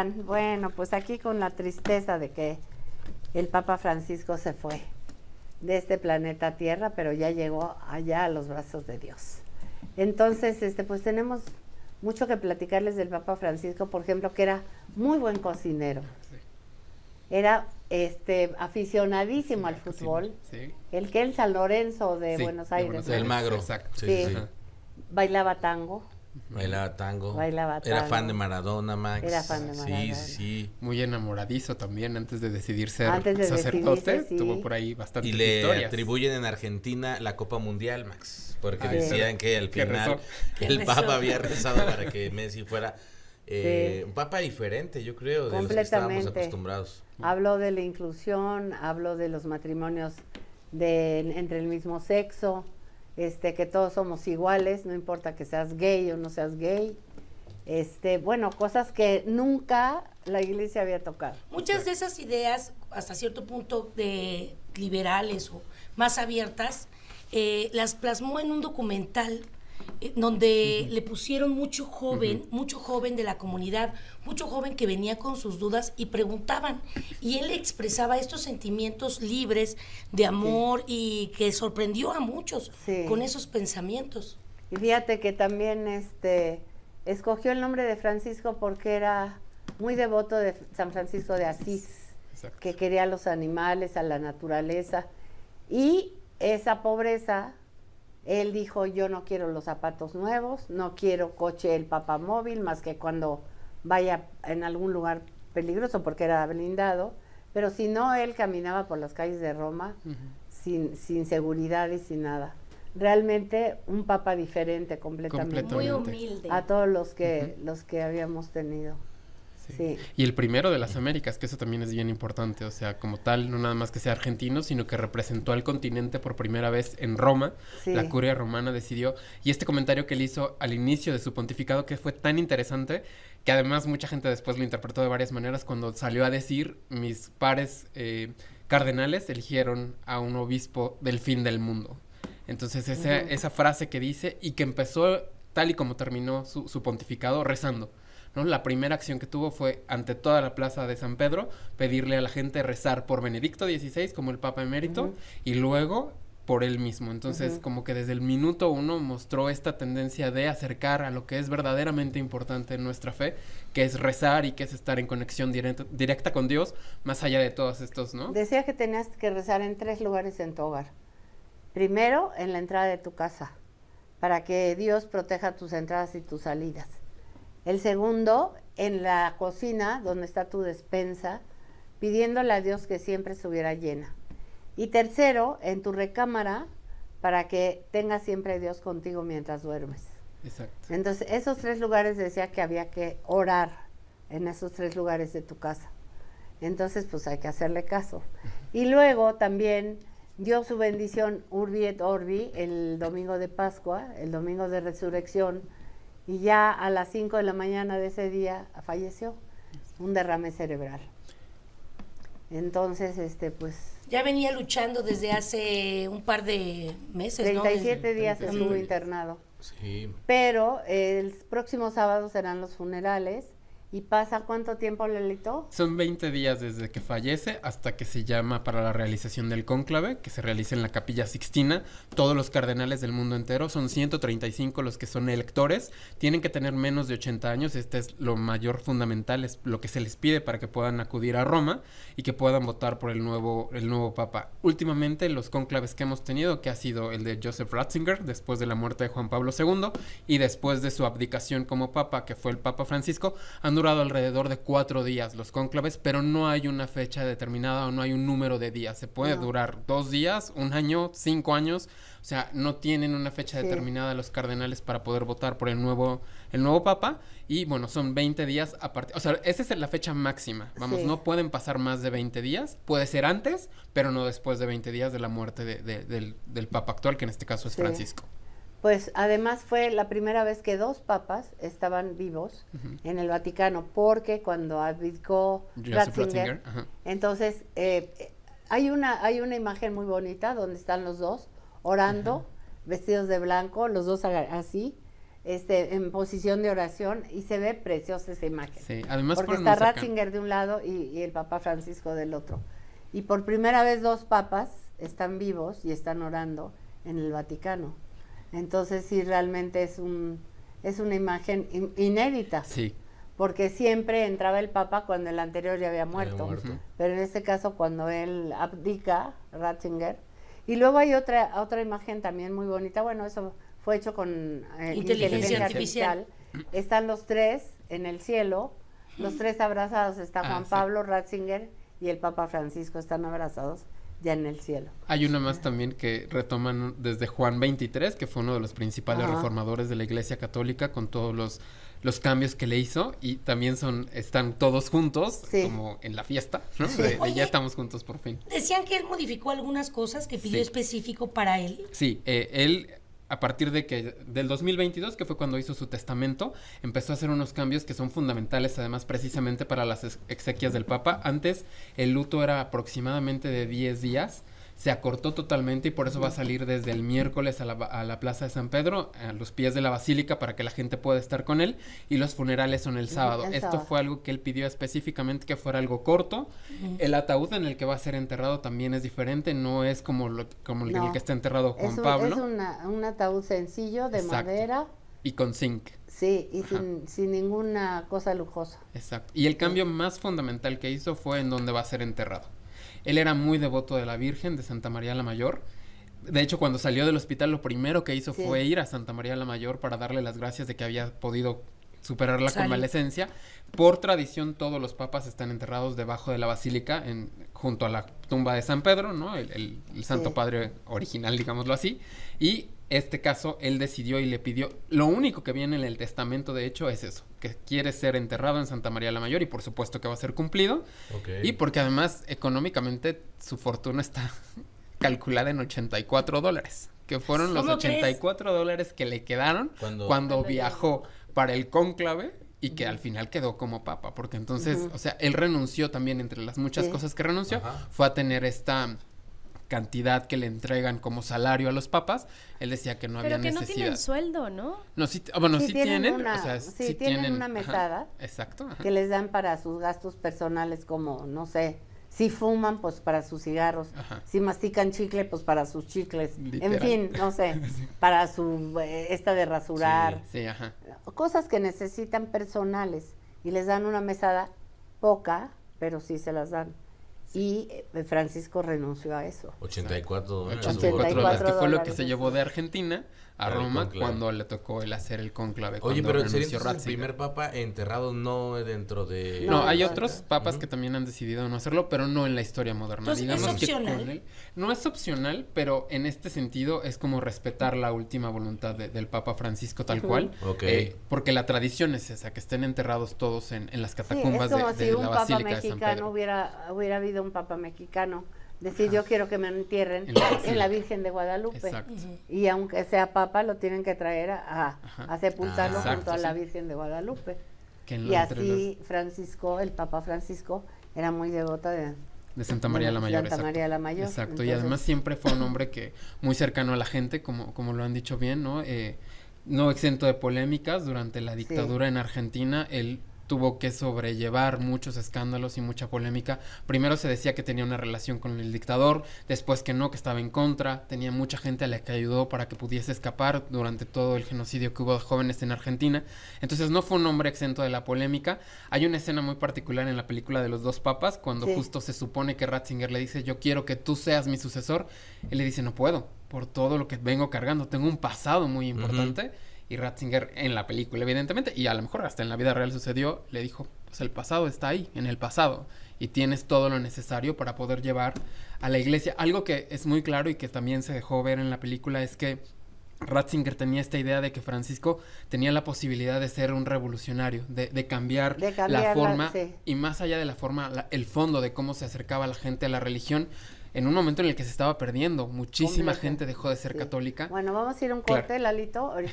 Bueno, pues aquí con la tristeza de que el Papa Francisco se fue de este planeta Tierra, pero ya llegó allá a los brazos de Dios. Entonces, pues tenemos mucho que platicarles del Papa Francisco, por ejemplo, que era muy buen cocinero. Era aficionadísimo al fútbol. Sí. El que el San Lorenzo de Sí, Buenos de Aires. Buenos ¿no? El Magro. Exacto. Sí. Ajá. Bailaba tango. Bailaba tango. Bailaba Era tango. fan de Maradona, Max. Era fan de Maradona. Sí. Muy enamoradizo también antes de decidir ser Antes de sacerdote. decidirse, sí. Tuvo por ahí bastantes Y le historias. atribuyen en Argentina la Copa Mundial, Max. Porque Ay, decían que al que final rezó. el Que Papa rezó. había rezado para que Messi fuera Sí. un Papa diferente, yo creo, de los que estábamos Completamente. acostumbrados. Habló de la inclusión, habló de los matrimonios entre el mismo sexo, que todos somos iguales, no importa que seas gay o no seas gay. Bueno, cosas que nunca la iglesia había tocado. Muchas de esas ideas, hasta cierto punto de liberales o más abiertas, las plasmó en un documental donde le pusieron mucho joven de la comunidad, mucho joven que venía con sus dudas y preguntaban, y él expresaba estos sentimientos libres de amor y que sorprendió a muchos Sí. con esos pensamientos. Y fíjate que también escogió el nombre de Francisco porque era muy devoto de San Francisco de Asís, Exacto. que quería a los animales, a la naturaleza. Y esa pobreza, él dijo, yo no quiero los zapatos nuevos, no quiero coche el papamóvil, más que cuando vaya en algún lugar peligroso, porque era blindado. Pero si no, él caminaba por las calles de Roma sin seguridad y sin nada. Realmente un papa diferente completamente. Muy Totalmente. humilde. A todos los que habíamos tenido. Sí. Y el primero de las Américas, que eso también es bien importante, o sea, como tal, no nada más que sea argentino, sino que representó al continente por primera vez en Roma. Sí. La curia romana decidió, y este comentario que él hizo al inicio de su pontificado, que fue tan interesante, que además mucha gente después lo interpretó de varias maneras, cuando salió a decir, mis pares cardenales eligieron a un obispo del fin del mundo. Entonces esa frase que dice, y que empezó tal y como terminó su pontificado, rezando, ¿no? La primera acción que tuvo fue ante toda la plaza de San Pedro pedirle a la gente rezar por Benedicto XVI como el Papa emérito y luego por él mismo. Entonces como que desde el minuto uno mostró esta tendencia de acercar a lo que es verdaderamente importante en nuestra fe, que es rezar y que es estar en conexión directa con Dios, más allá de todos estos, ¿no? Decía que tenías que rezar en 3 lugares en tu hogar. Primero, en la entrada de tu casa, para que Dios proteja tus entradas y tus salidas. El segundo, en la cocina, donde está tu despensa, pidiéndole a Dios que siempre estuviera llena. Y tercero, en tu recámara, para que tengas siempre a Dios contigo mientras duermes. Exacto. Entonces, esos 3 lugares decía que había que orar en esos 3 lugares de tu casa. Entonces, pues hay que hacerle caso. Y luego también dio su bendición Urbi et Orbi el domingo de Pascua, el domingo de Resurrección, y ya a las 5 de la mañana de ese día falleció, un derrame cerebral. Entonces, pues Ya venía luchando desde hace un par de meses, ¿no? 37 días 37 estuvo días. internado. Sí. Pero el próximo sábado serán los funerales. ¿Y pasa cuánto tiempo, Lelito? Son 20 días desde que fallece hasta que se llama para la realización del cónclave, que se realiza en la Capilla Sixtina. Todos los cardenales del mundo entero, son 135 los que son electores, tienen que tener menos de 80 años, este es lo mayor fundamental, es lo que se les pide para que puedan acudir a Roma y que puedan votar por el nuevo papa. Últimamente los cónclaves que hemos tenido, que ha sido el de Joseph Ratzinger, después de la muerte de Juan Pablo II, y después de su abdicación como papa, que fue el Papa Francisco, han durado alrededor de 4 días los cónclaves, pero no hay una fecha determinada o no hay un número de días. Se puede durar 2 días, 1 año, 5 años, o sea, no tienen una fecha determinada los cardenales para poder votar por el nuevo papa, y bueno, son 20 días a partir, o sea, esa es la fecha máxima, vamos, no pueden pasar más de 20 días, puede ser antes, pero no después de 20 días de la muerte del papa actual, que en este caso es Francisco. Pues además fue la primera vez que 2 papas estaban vivos en el Vaticano, porque cuando abdicó Joseph Ratzinger, Ratzinger, entonces hay una imagen muy bonita donde están los dos orando, vestidos de blanco, los dos así, en posición de oración y se ve preciosa esa imagen. Sí, además porque fueron está muy cercanos. Ratzinger de un lado y el Papa Francisco del otro. Y por primera vez 2 papas están vivos y están orando en el Vaticano. Entonces sí, realmente es una imagen inédita. Sí. Porque siempre entraba el Papa cuando el anterior ya había muerto. muerto. Pero en este caso cuando él abdica, Ratzinger. Y luego hay otra imagen también muy bonita. Bueno, eso fue hecho con Inteligencia artificial. Están los 3 en el cielo, los 3 abrazados. Está Juan sí. Pablo, Ratzinger y el Papa Francisco, están abrazados ya en el cielo. Hay una más también que retoman desde Juan 23, que fue uno de los principales Ajá. reformadores de la Iglesia Católica, con todos los cambios que le hizo, y también están todos juntos, Sí. como en la fiesta, ¿no? De Oye. ya estamos juntos por fin. Decían que él modificó algunas cosas que pidió Sí. específico para él. Sí, él a partir del 2022, que fue cuando hizo su testamento, empezó a hacer unos cambios que son fundamentales, además, precisamente para las exequias del Papa. Antes, el luto era aproximadamente de 10 días, se acortó totalmente y por eso va a salir desde el miércoles a la Plaza de San Pedro, a los pies de la Basílica, para que la gente pueda estar con él, y los funerales son el sábado. el Esto sábado. fue algo que él pidió específicamente, que fuera algo corto. El ataúd en el que va a ser enterrado también es diferente, no es como el en No. el que está enterrado Juan Es Pablo. Es un ataúd sencillo de Exacto. madera, Y con zinc. sí, y Ajá. sin ninguna cosa lujosa. Exacto. Y el cambio más fundamental que hizo fue en donde va a ser enterrado. Él era muy devoto de la Virgen de Santa María la Mayor. De hecho, cuando salió del hospital, lo primero que hizo Sí. fue ir a Santa María la Mayor para darle las gracias de que había podido superar la convalecencia. Por tradición, todos los papas están enterrados debajo de la basílica, junto a la tumba de San Pedro, ¿no? El Santo Sí. Padre original, digámoslo así. Y este caso, él decidió y le pidió, lo único que viene en el testamento, de hecho, es eso, que quiere ser enterrado en Santa María la Mayor, y por supuesto que va a ser cumplido. Ok. Y porque además, económicamente, su fortuna está calculada en $84, que fueron los ¿Cómo crees? $84 que le quedaron cuando viajó para el cónclave y que al final quedó como papa, porque entonces, o sea, él renunció también, entre las muchas Sí. cosas que renunció, Ajá. fue a tener esta cantidad que le entregan como salario a los papas. Él decía que no Pero había que no necesidad. tienen sueldo, ¿no? No, sí, bueno, sí tienen, una, o sea, sí tienen una ajá, mesada exacto, ajá. que les dan para sus gastos personales, como, no sé, si fuman, pues para sus cigarros, Ajá. si mastican chicle, pues para sus chicles, Literal. en fin, no sé, para su, esta de rasurar, Sí, ajá. cosas que necesitan personales, y les dan una mesada poca, pero sí se las dan. Y Francisco renunció a eso. 84 dólares. 84 dólares, que fue lo que $84, se llevó de Argentina a Para el Roma cónclave. cuando le tocó el hacer el cónclave. Oye, cuando pero renunció sería entonces el Ratzinger. primer papa enterrado no dentro de... No, hay No, otros papas que también han decidido no hacerlo, pero no en la historia moderna. Entonces, ¿es Digamos que opcional? con él, no es opcional, pero en este sentido es como respetar la última voluntad del Papa Francisco tal cual. Ok. Porque la tradición es esa, que estén enterrados todos en las Sí, catacumbas es como de si un la papa Basílica de San mexicano Pedro. hubiera habido un papa mexicano, decir yo quiero que me entierren En la Basílica. en la Virgen de Guadalupe. Exacto. Y aunque sea papa, lo tienen que traer a sepultarlo Ah, junto a exacto, la sí. Virgen de Guadalupe. Que en Y la- entre así Francisco, el Papa Francisco, era muy devoto de Santa María la Mayor. Santa exacto. María la Mayor. Exacto, y Entonces, además siempre fue un hombre que muy cercano a la gente, como lo han dicho bien, ¿no? No exento de polémicas. Durante la dictadura en Argentina, él tuvo que sobrellevar muchos escándalos y mucha polémica. Primero se decía que tenía una relación con el dictador, después que no, que estaba en contra. Tenía mucha gente a la que ayudó para que pudiese escapar durante todo el genocidio que hubo de jóvenes en Argentina. Entonces no fue un hombre exento de la polémica. Hay una escena muy particular en la película de los dos papas, cuando Sí. justo se supone que Ratzinger le dice, yo quiero que tú seas mi sucesor. Él le dice, no puedo, por todo lo que vengo cargando, tengo un pasado muy importante. Y Ratzinger, en la película evidentemente, y a lo mejor hasta en la vida real sucedió, le dijo, pues el pasado está ahí, en el pasado, y tienes todo lo necesario para poder llevar a la iglesia. Algo que es muy claro y que también se dejó ver en la película es que Ratzinger tenía esta idea de que Francisco tenía la posibilidad de ser un revolucionario, de cambiar De la cambiarla, forma, sí. y más allá de la forma, el fondo de cómo se acercaba la gente a la religión, en un momento en el que se estaba perdiendo. Muchísima Completo. gente dejó de ser Sí. católica. Bueno, vamos a ir a un Claro. corte, Lalito. Ahorita